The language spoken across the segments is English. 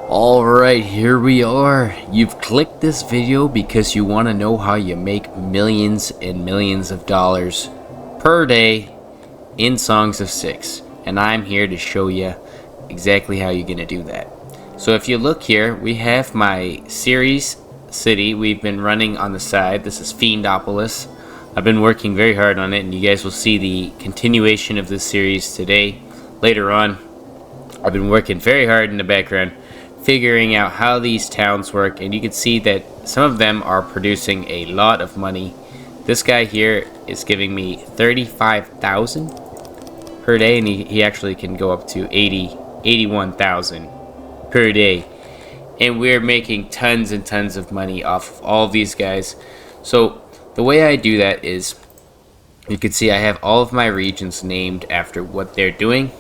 Alright, here we are. You've clicked this video because you want to know how you make millions and millions of dollars per day in Songs of Six. And I'm here to show you exactly how you're going to do that. So if you look here, we have my series city we've been running on the side. This is Fiendopolis. I've been working very hard on it, and you guys will see the continuation of this series today. Later on, I've been working very hard in the background, figuring out how these towns work, and you can see that some of them are producing a lot of money. This guy here is giving me 35,000 per day, and he actually can go up to 81,000 per day. And we're making tons and tons of money off of all of these guys. So the way I do that is, you can see I have all of my regions named after what they're doing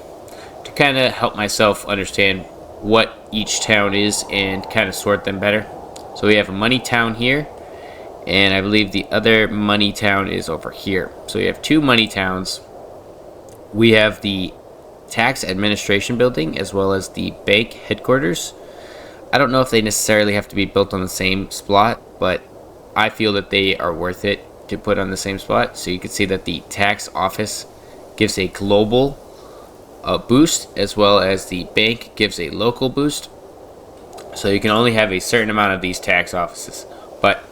to kind of help myself understand what each town is and kind of sort them better. So we have a money town here, and I believe the other money town is over here. So we have two money towns. We have the tax administration building as well as the bank headquarters. I don't know if they necessarily have to be built on the same spot, but I feel that they are worth it to put on the same spot. So you can see that the tax office gives a global boost, as well as the bank gives a local boost. So you can only have a certain amount of these tax offices, but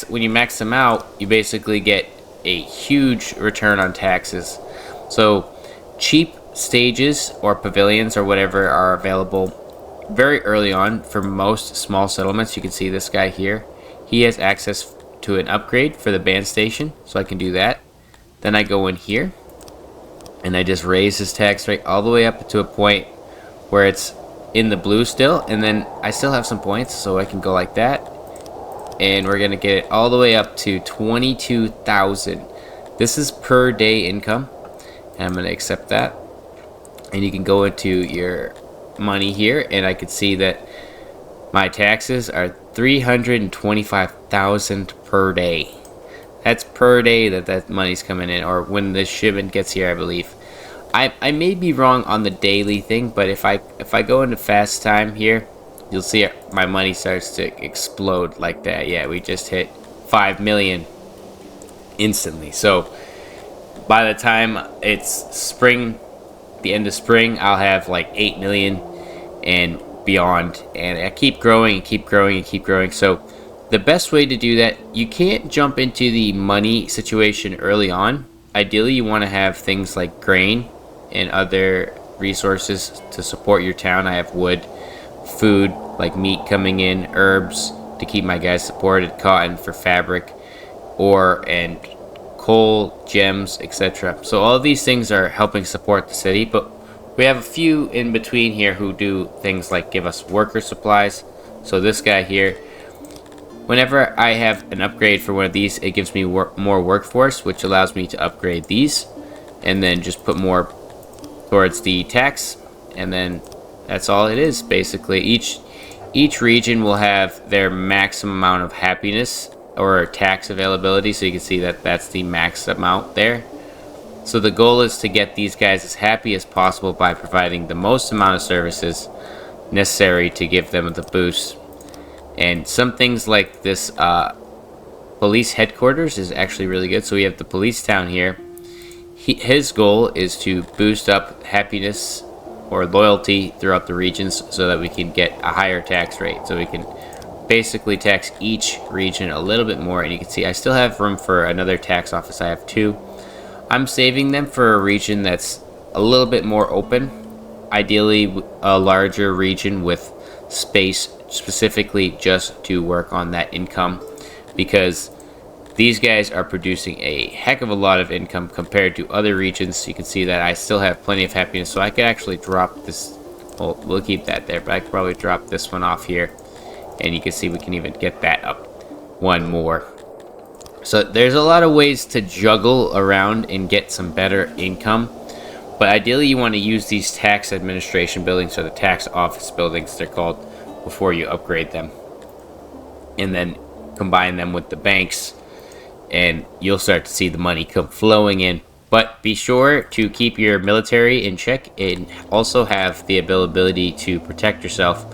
when you max them out, you basically get a huge return on taxes. So cheap stages or pavilions or whatever are available very early on for most small settlements. You can see this guy here, he has access to an upgrade for the band station, so I can do that. Then I go in here and I just raise his tax rate all the way up to a point where it's in the blue still, and then I still have some points, so I can go like that, and we're gonna get it all the way up to 22,000. This is per day income, and I'm gonna accept that. And you can go into your money here, and I can see that my taxes are 325,000 per day. That's per day that money's coming in, or when the shipment gets here, I believe. I may be wrong on the daily thing, but if I go into fast time here, you'll see my money starts to explode like that. Yeah, we just hit 5 million instantly. So by the time it's spring, the end of spring, I'll have like 8 million and beyond, and I keep growing and keep growing and keep growing. So the best way to do that, you can't jump into the money situation early on. Ideally, you want to have things like grain and other resources to support your town. I have wood, food like meat coming in, herbs to keep my guys supported, cotton for fabric, and coal, gems, etc. So all of these things are helping support the city, but we have a few in between here who do things like give us worker supplies. So this guy here, whenever I have an upgrade for one of these, it gives me more workforce, which allows me to upgrade these and then just put more towards the tax, and then that's all it is. Basically, each region will have their maximum amount of happiness or tax availability, so you can see that that's the max amount there. So the goal is to get these guys as happy as possible by providing the most amount of services necessary to give them the boost. And some things like this police headquarters is actually really good. So we have the police town here. His goal is to boost up happiness or loyalty throughout the regions so that we can get a higher tax rate. So we can basically tax each region a little bit more. And you can see I still have room for another tax office. I have two. I'm saving them for a region that's a little bit more open. Ideally, a larger region with space specifically just to work on that income, because these guys are producing a heck of a lot of income compared to other regions. You can see that I still have plenty of happiness, so I could actually drop this. Well, we'll keep that there, but I could probably drop this one off here, and you can see we can even get that up one more. So there's a lot of ways to juggle around and get some better income, but ideally you want to use these tax administration buildings, or the tax office buildings they're called, before you upgrade them, and then combine them with the banks, and you'll start to see the money come flowing in. But be sure to keep your military in check and also have the ability to protect yourself.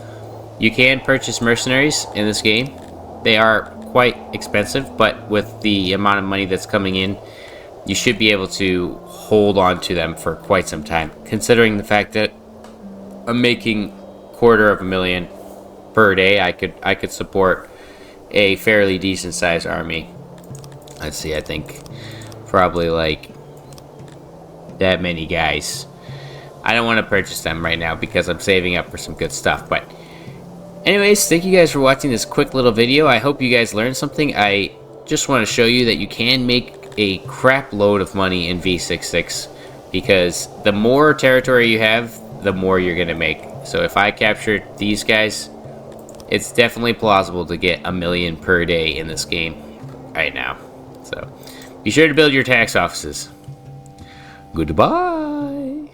You can purchase mercenaries in this game. They are quite expensive, but with the amount of money that's coming in, you should be able to hold on to them for quite some time, considering the fact that I'm making $250,000 per day. I could support a fairly decent sized army. Let's see, I think probably like that many guys. I don't want to purchase them right now because I'm saving up for some good stuff. But anyways, thank you guys for watching this quick little video. I hope you guys learned something. I just want to show you that you can make a crap load of money in V.66, because the more territory you have, the more you're gonna make. So if I captured these guys, it's definitely plausible to get $1 million per day in this game right now. So be sure to build your tax offices. Goodbye.